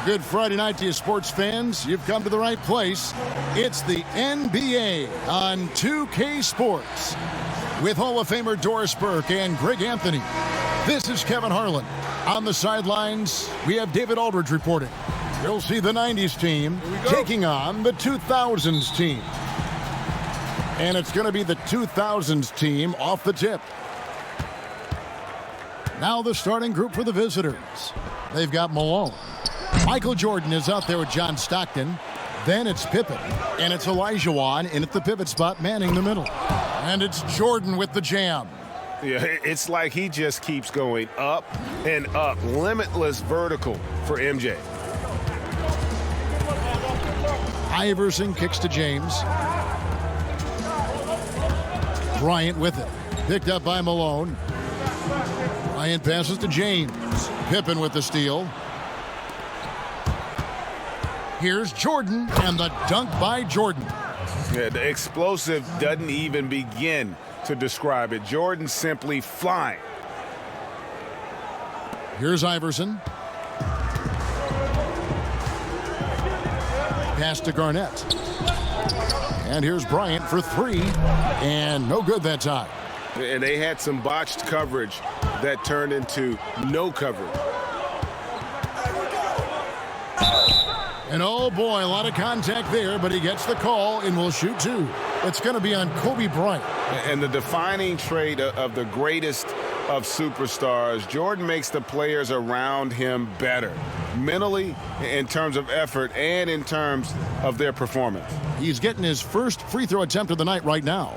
Good Friday night to you, sports fans. You've come to the right place. It's the NBA on 2K Sports with Hall of Famer Doris Burke and Greg Anthony. This is Kevin Harlan. On the sidelines, we have David Aldridge reporting. You'll see the 90's team taking on the 2000's team. And it's going to be the 2000's team off the tip. Now the starting group for the visitors. They've got Malone. Michael Jordan is out there with John Stockton. Then it's Pippen. And it's Olajuwon in at the pivot spot, manning the middle. And it's Jordan with the jam. Yeah, it's like he just keeps going up and up. Limitless vertical for MJ. Iverson kicks to James. Bryant with it. Picked up by Malone. Bryant passes to James. Pippen with the steal. Here's Jordan, and the dunk by Jordan. Yeah, the explosive doesn't even begin to describe it. Jordan simply flying. Here's Iverson. Pass to Garnett. And here's Bryant for three. And no good that time. And they had some botched coverage that turned into no coverage. And oh boy, a lot of contact there, but he gets the call and will shoot two. It's going to be on Kobe Bryant. And the defining trait of the greatest of superstars, Jordan makes the players around him better, mentally, in terms of effort, and in terms of their performance. He's getting his first free throw attempt of the night right now.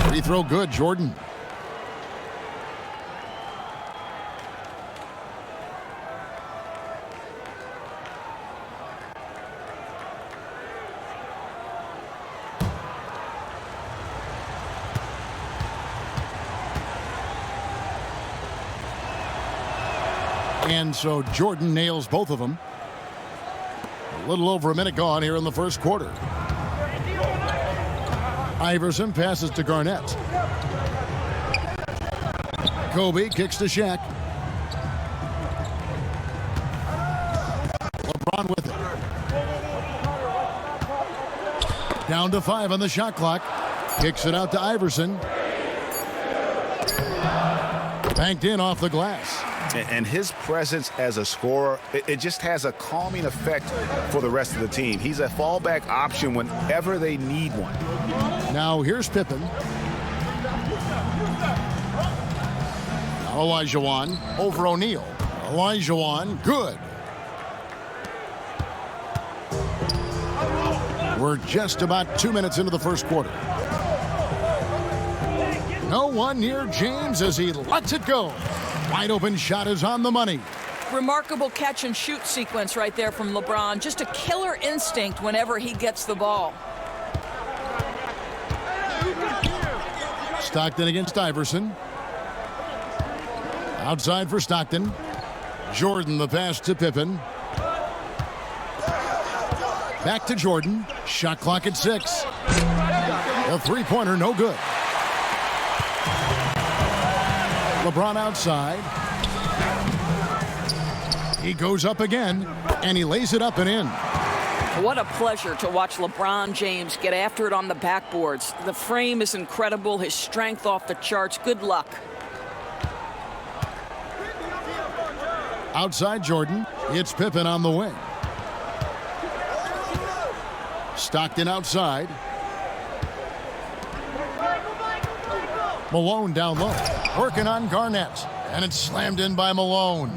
Free throw good, Jordan. And so Jordan nails both of them. A little over a minute gone here in the first quarter. Iverson passes to Garnett. Kobe kicks to Shaq. LeBron with it. Down to 5 on the shot clock. Kicks it out to Iverson. Banked in off the glass. And his presence as a scorer, it just has a calming effect for the rest of the team. He's a fallback option whenever they need one. Now here's Pippen. Olajuwon over O'Neal. Olajuwon, good. We're just about 2 minutes into the first quarter. No one near James as he lets it go. Wide open shot is on the money. Remarkable catch and shoot sequence right there from LeBron. Just a killer instinct whenever he gets the ball. Stockton against Iverson. Outside for Stockton. Jordan the pass to Pippen. Back to Jordan. Shot clock at 6. A three-pointer, no good. LeBron outside. He goes up again, and he lays it up and in. What a pleasure to watch LeBron James get after it on the backboards. The frame is incredible. His strength off the charts. Good luck. Outside Jordan. It's Pippen on the wing. Stockton outside. Malone down low. Working on Garnett. And it's slammed in by Malone.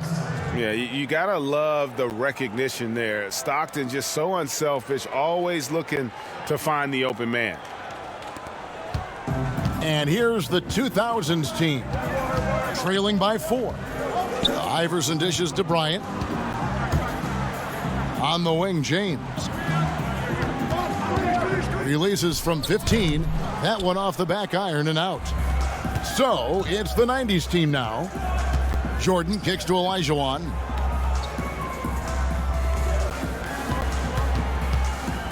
Yeah, you got to love the recognition there. Stockton just so unselfish, always looking to find the open man. And here's the 2000s team. Trailing by 4. Iverson dishes to Bryant. On the wing, James. Releases from 15. That one off the back iron and out. So it's the 90's team now. Jordan kicks to Olajuwon.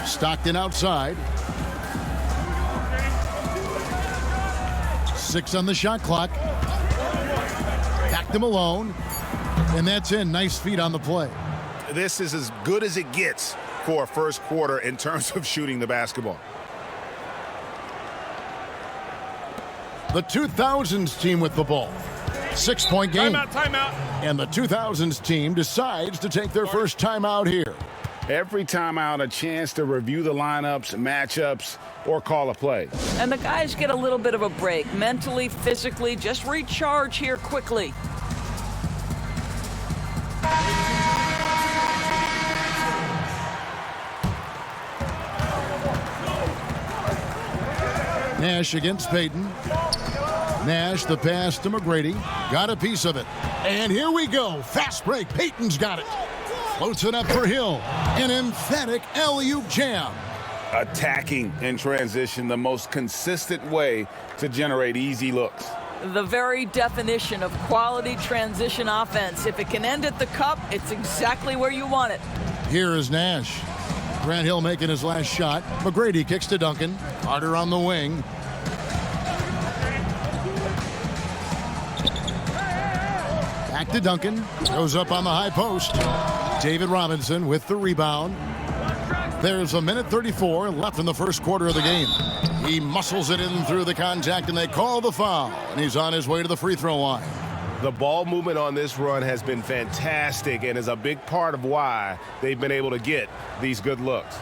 Stockton outside. 6 on the shot clock. Back to Malone. And that's in. Nice feet on the play. This is as good as it gets for a first quarter in terms of shooting the basketball. The 2000s team with the ball. 6-point game. Timeout. And the 2000s team decides to take their first timeout here. Every timeout, a chance to review the lineups, matchups, or call a play. And the guys get a little bit of a break. Mentally, physically, just recharge here quickly. Nash against Payton. Nash, the pass to McGrady. Got a piece of it. And here we go. Fast break. Payton's got it. Floats it up for Hill. An emphatic alley-oop jam. Attacking in transition, the most consistent way to generate easy looks. The very definition of quality transition offense. If it can end at the cup, it's exactly where you want it. Here is Nash. Grant Hill making his last shot. McGrady kicks to Duncan. Carter on the wing. Back to Duncan. Goes up on the high post. David Robinson with the rebound. There's 1:34 left in the first quarter of the game. He muscles it in through the contact, and they call the foul. And he's on his way to the free throw line. The ball movement on this run has been fantastic and is a big part of why they've been able to get these good looks.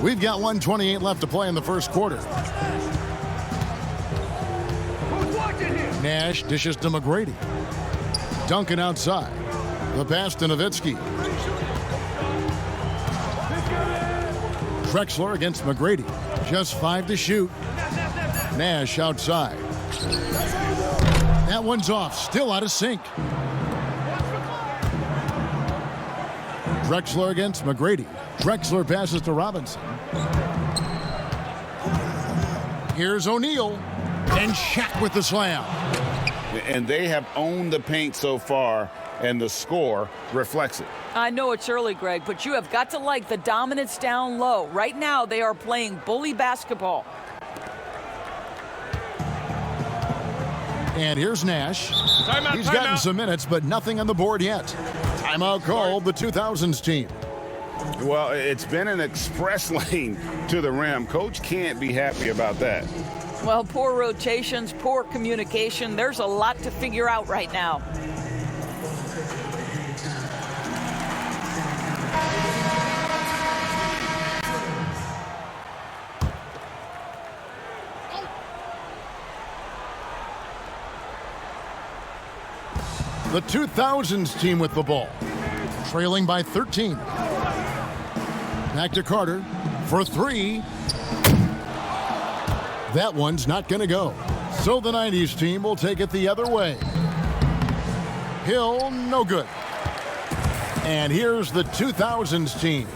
We've got 1:28 left to play in the first quarter. Nash dishes to McGrady. Duncan outside. The pass to Nowitzki. Drexler against McGrady. Just 5 to shoot. Nash outside. That one's off. Still out of sync. Drexler against McGrady. Drexler passes to Robinson. Here's O'Neal. And Shaq with the slam. And they have owned the paint so far, and the score reflects it. I know it's early, Greg, but you have got to like the dominance down low. Right now, they are playing bully basketball. And here's Nash. He's gotten some minutes, but nothing on the board yet. Timeout called the 2000s team. Well, it's been an express lane to the rim. Coach can't be happy about that. Well, poor rotations, poor communication. There's a lot to figure out right now. The 2000s team with the ball, trailing by 13. Back to Carter for 3. That one's not going to go. So the 90s team will take it the other way. Hill, no good. And here's the 2000s team.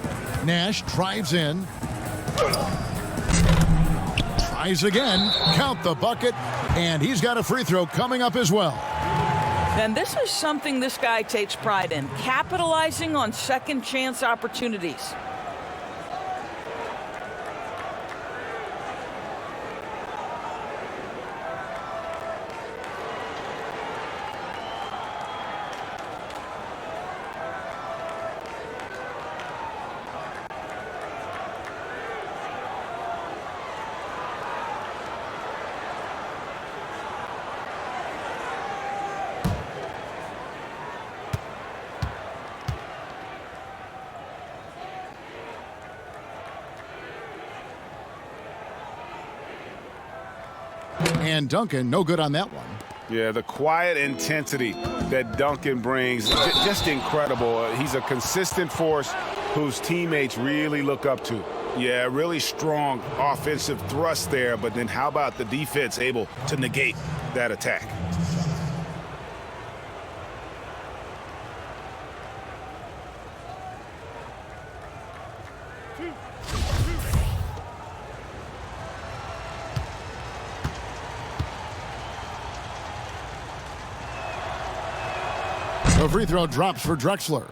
Nash drives in. Tries again. Count the bucket. And he's got a free throw coming up as well. And this is something this guy takes pride in, capitalizing on second chance opportunities. And Duncan, no good on that one. Yeah, the quiet intensity that Duncan brings, just incredible. He's a consistent force whose teammates really look up to. Yeah, really strong offensive thrust there, but then how about the defense able to negate that attack? The free throw drops for Drexler.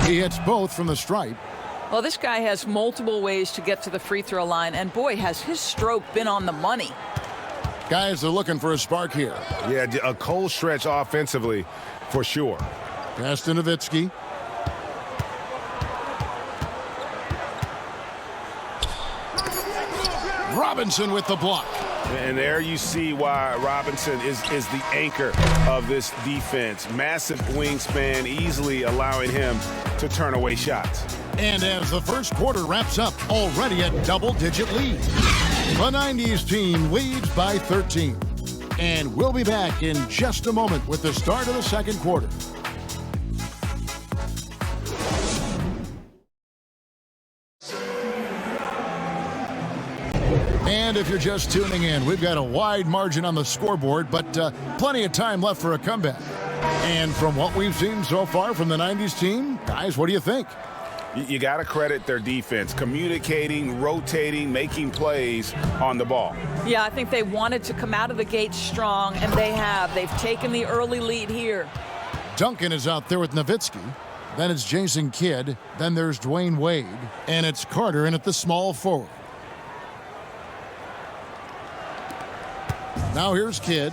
He hits both from the stripe. Well, this guy has multiple ways to get to the free throw line, and boy, has his stroke been on the money. Guys are looking for a spark here. Yeah, a cold stretch offensively for sure. Pass to Nowitzki. Robinson with the block. And there you see why Robinson is the anchor of this defense. Massive wingspan, easily allowing him to turn away shots. And as the first quarter wraps up, already a double-digit lead. The 90's team leads by 13. And we'll be back in just a moment with the start of the second quarter. And if you're just tuning in, we've got a wide margin on the scoreboard, but plenty of time left for a comeback. And from what we've seen so far from the 90's team, guys, what do you think? You got to credit their defense, communicating, rotating, making plays on the ball. Yeah, I think they wanted to come out of the gate strong, and they have. They've taken the early lead here. Duncan is out there with Nowitzki. Then it's Jason Kidd. Then there's Dwayne Wade. And it's Carter in at the small forward. Now here's Kidd.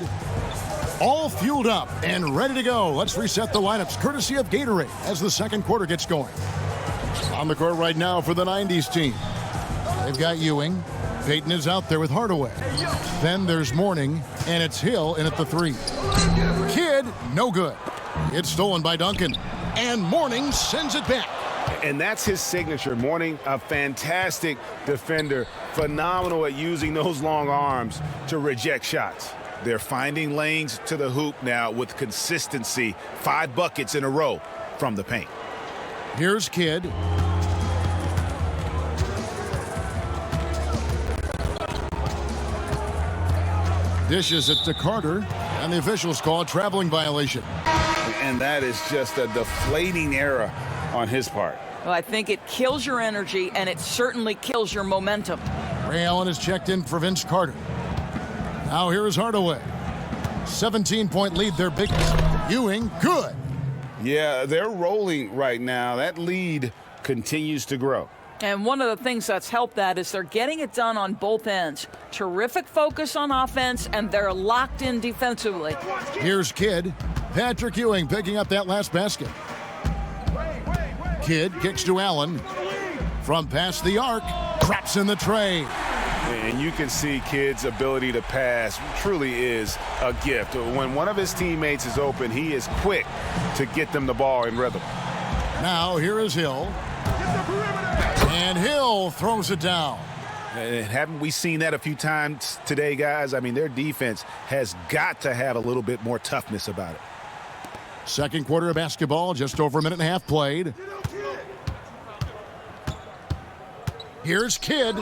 All fueled up and ready to go. Let's reset the lineups courtesy of Gatorade as the second quarter gets going. On the court right now for the 90's team. They've got Ewing. Payton is out there with Hardaway. Then there's Mourning, and it's Hill in at the 3. Kidd, no good. It's stolen by Duncan. And Mourning sends it back. And that's his signature. Mourning, a fantastic defender, phenomenal at using those long arms to reject shots. They're finding lanes to the hoop now with consistency. 5 buckets in a row from the paint. Here's Kidd. Dishes it to Carter, and the officials call a traveling violation. And that is just a deflating error on his part. Well, I think it kills your energy, and it certainly kills your momentum. Ray Allen is checked in for Vince Carter. Now here is Hardaway. 17-point lead, their biggest. Ewing, good. Yeah, they're rolling right now. That lead continues to grow. And one of the things that's helped that is they're getting it done on both ends. Terrific focus on offense, and they're locked in defensively. Here's Kidd. Patrick Ewing picking up that last basket. Kidd kicks to Allen. From past the arc, traps in the tray. And you can see Kidd's ability to pass truly is a gift. When one of his teammates is open, he is quick to get them the ball in rhythm. Now here is Hill. And Hill throws it down. And haven't we seen that a few times today, guys? I mean, their defense has got to have a little bit more toughness about it. Second quarter of basketball, just over a minute and a half played. Here's Kidd.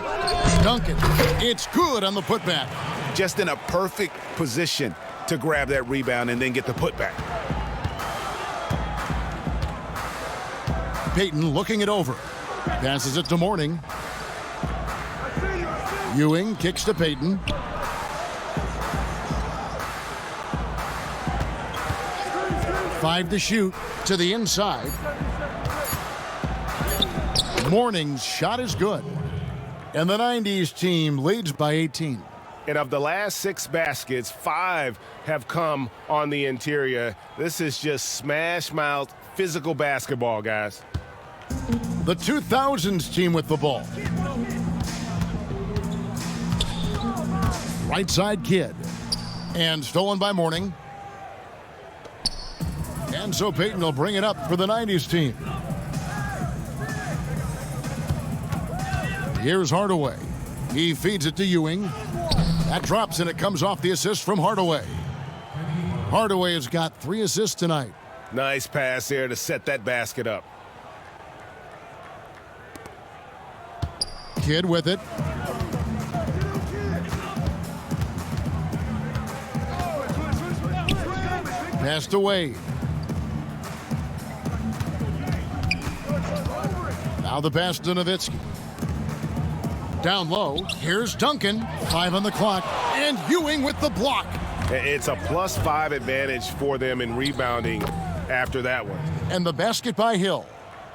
Duncan. It's good on the putback. Just in a perfect position to grab that rebound and then get the putback. Payton looking it over. Passes it to Mourning. Ewing kicks to Payton. Five to shoot to the inside. Mourning's shot is good. And the 90's team leads by 18. And of the last 6 baskets, 5 have come on the interior. This is just smash mouth physical basketball, guys. The 2000s team with the ball. Right side Kidd. And stolen by Mourning. And so Payton will bring it up for the 90's team. Here's Hardaway. He feeds it to Ewing. That drops, and it comes off the assist from Hardaway. Hardaway has got 3 assists tonight. Nice pass there to set that basket up. Kidd with it. Passed away. Now the pass to Nowitzki. Down low. Here's Duncan. 5 on the clock. And Ewing with the block. It's a +5 advantage for them in rebounding after that one. And the basket by Hill.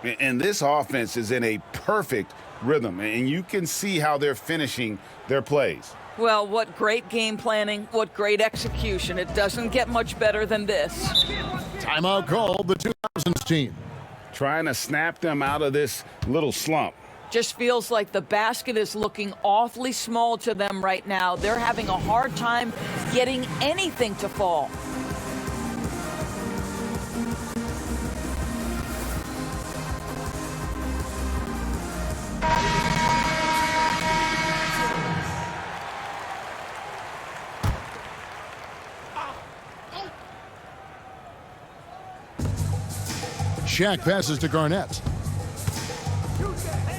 And this offense is in a perfect rhythm, and you can see how they're finishing their plays. Well, what great game planning, what great execution. It doesn't get much better than this. Timeout called, the 2000s team. Trying to snap them out of this little slump. Just feels like the basket is looking awfully small to them right now. They're having a hard time getting anything to fall. Shaq passes to Garnett.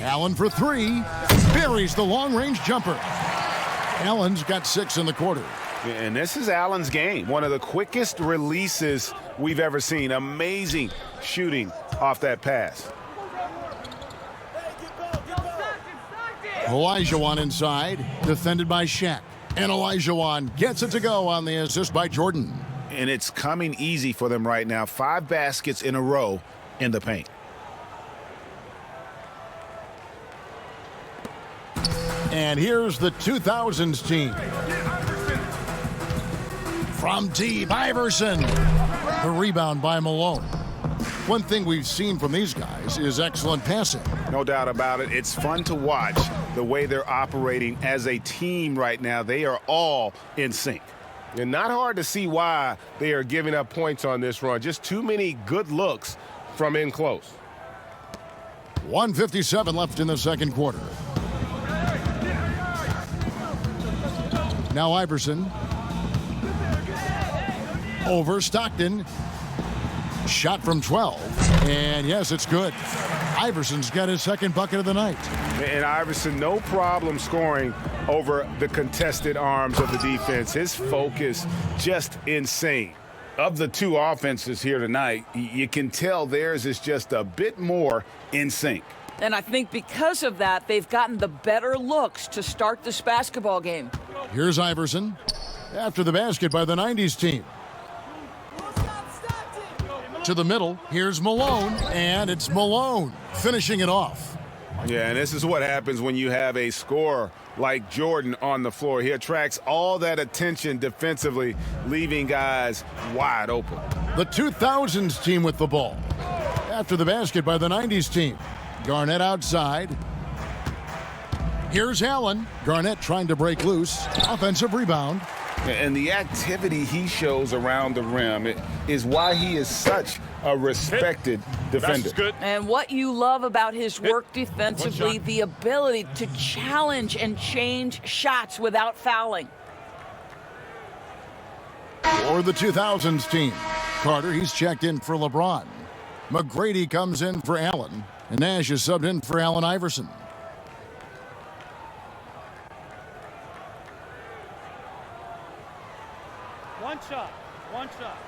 Allen for 3. Buries the long-range jumper. Allen's got 6 in the quarter. And this is Allen's game. One of the quickest releases we've ever seen. Amazing shooting off that pass. Olajuwon inside, defended by Shaq. And Olajuwon gets it to go on the assist by Jordan. And it's coming easy for them right now. 5 baskets in a row in the paint. And here's the 2000s team. From deep, Iverson. The rebound by Malone. One thing we've seen from these guys is excellent passing. No doubt about it. It's fun to watch the way they're operating as a team right now. They are all in sync. And not hard to see why they are giving up points on this run. Just too many good looks from in close. 1:57 left in the second quarter. Now Iverson. Over Stockton. Shot from 12. And yes, it's good. Iverson's got his second bucket of the night. And Iverson, no problem scoring over the contested arms of the defense. His focus, just insane. Of the 2 offenses here tonight, you can tell theirs is just a bit more in sync. And I think because of that, they've gotten the better looks to start this basketball game. Here's Iverson. After the basket by the 90's team. To the middle, here's Malone, and it's Malone finishing it off. Yeah, and this is what happens when you have a scorer like Jordan on the floor. He attracts all that attention defensively, leaving guys wide open. The 2000s team with the ball. After the basket by the 90's team. Garnett outside. Here's Allen. Garnett trying to break loose. Offensive rebound. And the activity he shows around the rim is why he is such a respected defender. Good. And what you love about his work defensively, the ability to challenge and change shots without fouling. For the 2000s team. Carter, he's checked in for LeBron. McGrady comes in for Allen. And Nash is subbed in for Allen Iverson. One shot.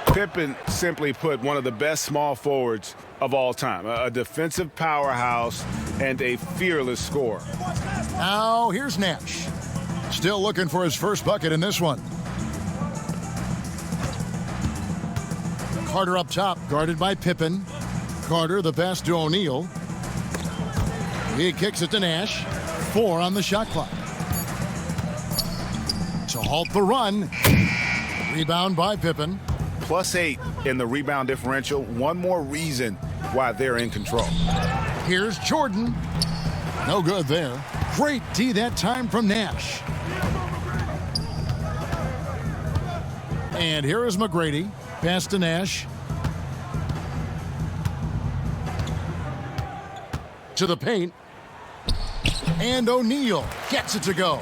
Pippen, simply put, one of the best small forwards of all time. A defensive powerhouse and a fearless scorer. Now here's Nash. Still looking for his first bucket in this one. Carter up top, guarded by Pippen. Carter, the pass to O'Neal. He kicks it to Nash. 4 on the shot clock. To halt the run. Rebound by Pippen. +8 in the rebound differential. One more reason why they're in control. Here's Jordan. No good there. Great D that time from Nash. And here is McGrady. Pass to Nash. To the paint. And O'Neal gets it to go.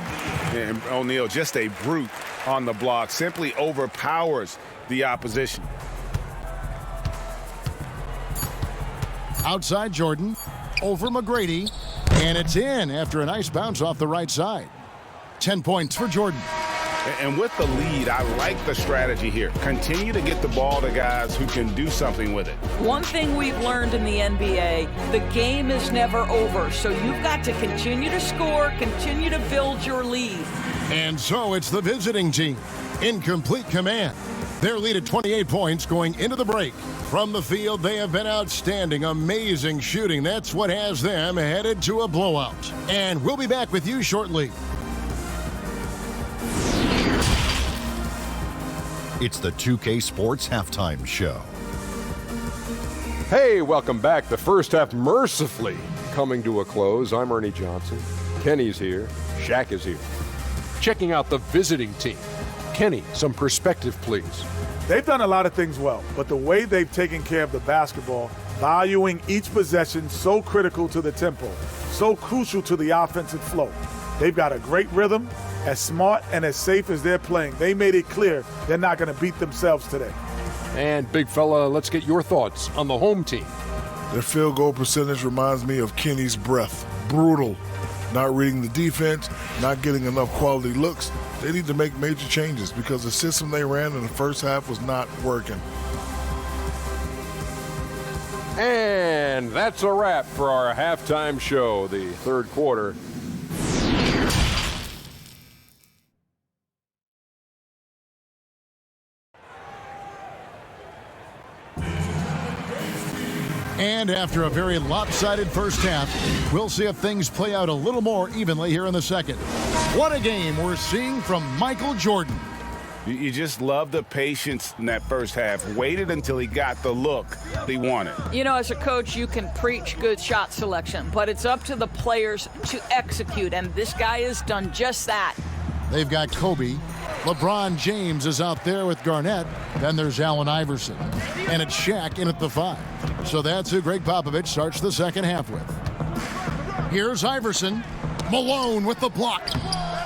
And O'Neal, just a brute on the block, simply overpowers the opposition. Outside Jordan. Over McGrady. And it's in after a nice bounce off the right side. 10 points for Jordan. And with the lead, I like the strategy here. Continue to get the ball to guys who can do something with it. One thing we've learned in the NBA, the game is never over. So you've got to continue to score, continue to build your lead. And so it's the visiting team in complete command. Their lead at 28 points going into the break. From the field, they have been outstanding, amazing shooting. That's what has them headed to a blowout. And we'll be back with you shortly. It's the 2K Sports Halftime Show. Hey, welcome back. The first half mercifully coming to a close. I'm Ernie Johnson. Kenny's here. Shaq is here. Checking out the visiting team. Kenny, some perspective, please. They've done a lot of things well, but the way they've taken care of the basketball, valuing each possession, so critical to the tempo, so crucial to the offensive flow. They've got a great rhythm. As smart and as safe as they're playing, they made it clear they're not going to beat themselves today. And big fella, let's get your thoughts on the home team. Their field goal percentage reminds me of Kenny's breath. Brutal. Not reading the defense, not getting enough quality looks. They need to make major changes because the system they ran in the first half was not working. And that's a wrap for our halftime show, the third quarter. And after a very lopsided first half, we'll see if things play out a little more evenly here in the second. What a game we're seeing from Michael Jordan. You just love the patience in that first half. Waited until he got the look he wanted. You know, as a coach, you can preach good shot selection, but it's up to the players to execute, and this guy has done just that. They've got Kobe. LeBron James is out there with Garnett. Then there's Allen Iverson. And it's Shaq in at the 5. So that's who Greg Popovich starts the second half with. Here's Iverson. Malone with the block.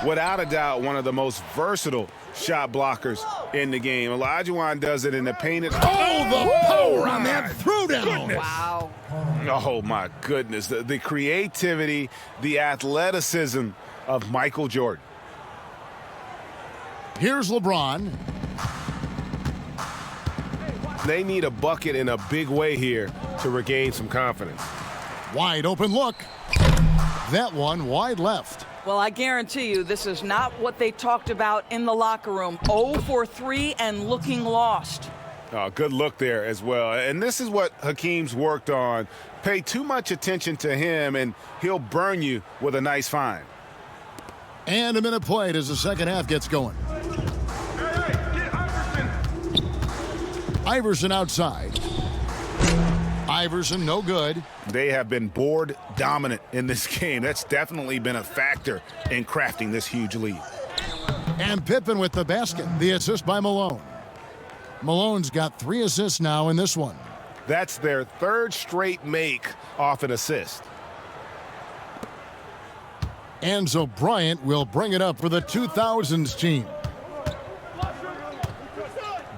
Without a doubt, one of the most versatile shot blockers in the game. Olajuwon does it in the paint. Oh, the power on that throwdown. Wow. Oh, my goodness. The creativity, the athleticism of Michael Jordan. Here's LeBron. They need a bucket in a big way here to regain some confidence. Wide open look. That one wide left. Well, I guarantee you this is not what they talked about in the locker room. 0 for 3 and looking lost. Oh, good look there as well. And this is what Hakeem's worked on. Pay too much attention to him and he'll burn you with a nice find. And a minute played as the second half gets going. Iverson outside. Iverson no good. They have been board dominant in this game. That's definitely been a factor in crafting this huge lead. And Pippen with the basket. The assist by Malone. Malone's got 3 assists now in this one. That's their third straight make off an assist. Enzo Bryant will bring it up for the 2000s team.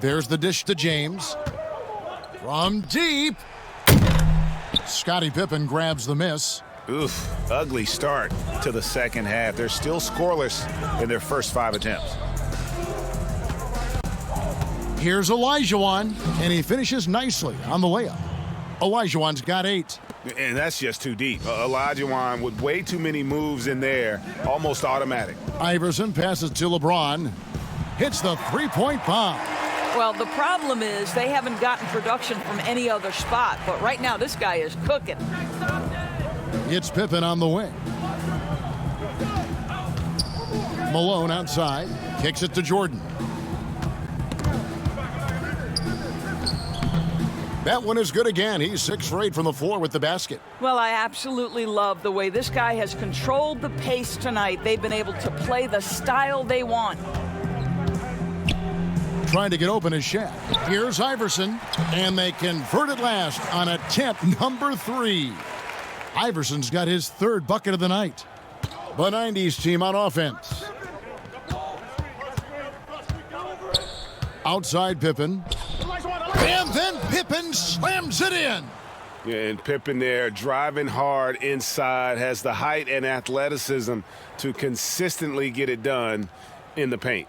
There's the dish to James. From deep. Scottie Pippen grabs the miss. Oof, ugly start to the second half. They're still scoreless in their first 5 attempts. Here's Olajuwon, and he finishes nicely on the layup. Olajuwon's got 8. And that's just too deep. Olajuwon with way too many moves in there, almost automatic. Iverson passes to LeBron. Hits the three-point bomb. Well, the problem is they haven't gotten production from any other spot, but right now this guy is cooking. It's Pippen on the wing. Malone outside, kicks it to Jordan. That one is good again. He's 6 for 8 from the floor with the basket. Well, I absolutely love the way this guy has controlled the pace tonight. They've been able to play the style they want. Trying to get open is Shaq. Here's Iverson, and they convert it last on attempt number 3. Iverson's got his 3rd bucket of the night. The 90's team on offense. Outside Pippen. And then Pippen slams it in. Yeah, and Pippen there driving hard inside, has the height and athleticism to consistently get it done in the paint.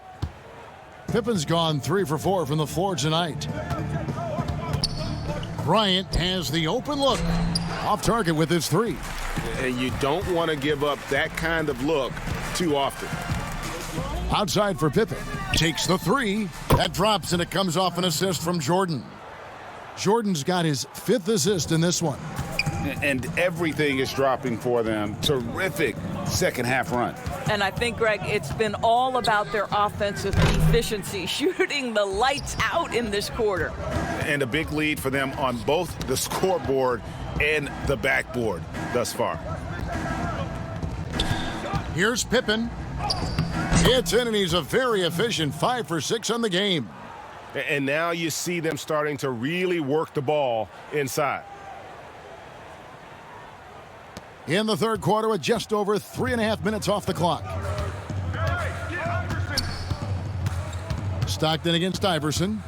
Pippen's gone 3 for 4 from the floor tonight. Bryant has the open look. Off target with his 3. And you don't want to give up that kind of look too often. Outside for Pippen. Takes the 3. That drops, and it comes off an assist from Jordan. Jordan's got his 5th assist in this one. And everything is dropping for them. Terrific second half run. And I think, Greg, it's been all about their offensive efficiency, shooting the lights out in this quarter. And a big lead for them on both the scoreboard and the backboard thus far. Here's Pippen. It's in, and he's a very efficient 5 for 6 on the game. And now you see them starting to really work the ball inside. In the 3rd quarter with just over 3.5 minutes off the clock. Stockton against Iverson.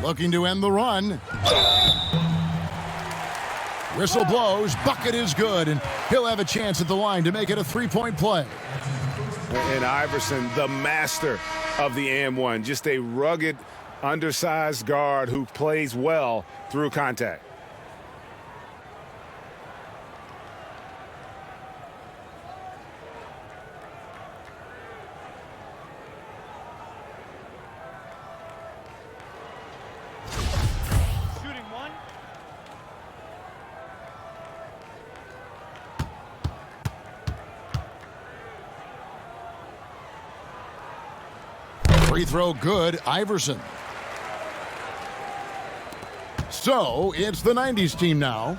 Looking to end the run. Whistle blows. Bucket is good, and he'll have a chance at the line to make it a 3-point play. And Iverson, the master of the and one. Just a rugged, undersized guard who plays well through contact. Free throw good, Iverson. So it's the 90's team now.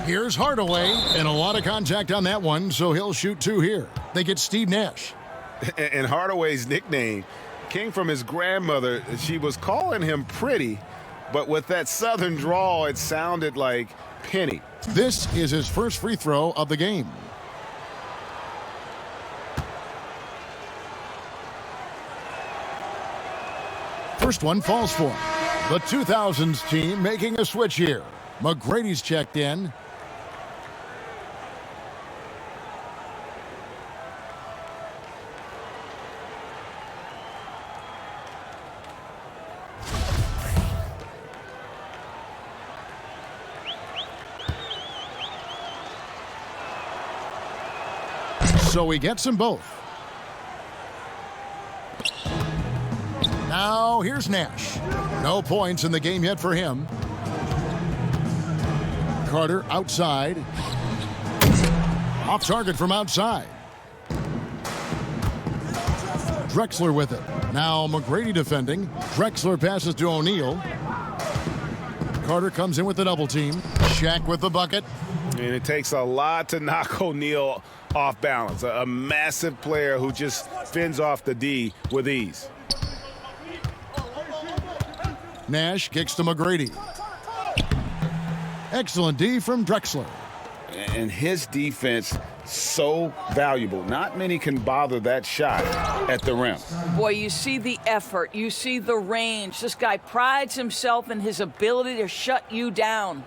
Here's Hardaway, and a lot of contact on that one, so he'll shoot 2 here. They get Steve Nash. And Hardaway's nickname came from his grandmother. She was calling him Pretty, but with that southern drawl, it sounded like Penny. This is his first free throw of the game. First one falls for him. The 2000s team making a switch here. McGrady's checked in. So he gets them both. Now here's Nash. No points in the game yet for him. Carter outside. Off target from outside. Drexler with it. Now McGrady defending. Drexler passes to O'Neal. Carter comes in with the double team. Shaq with the bucket. And it takes a lot to knock O'Neal off balance. A massive player who just fends off the D with ease. Nash kicks to McGrady. Excellent D from Drexler. And his defense so valuable. Not many can bother that shot at the rim. Boy, you see the effort. You see the range. This guy prides himself in his ability to shut you down.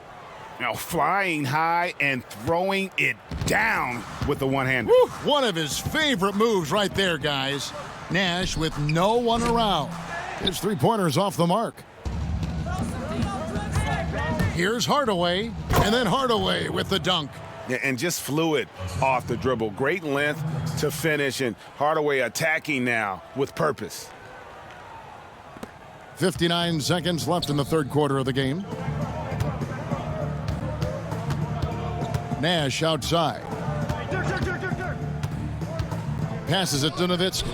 Now flying high and throwing it down with the one-hander. One of his favorite moves right there, guys. Nash with no one around. His three-pointer's off the mark. Here's Hardaway, and then Hardaway with the dunk. Yeah, and just fluid off the dribble. Great length to finish, and Hardaway attacking now with purpose. 59 seconds left in the third quarter of the game. Nash outside. Passes it to Nowitzki.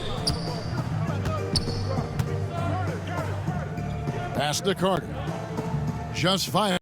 Pass to Carter. Just 5.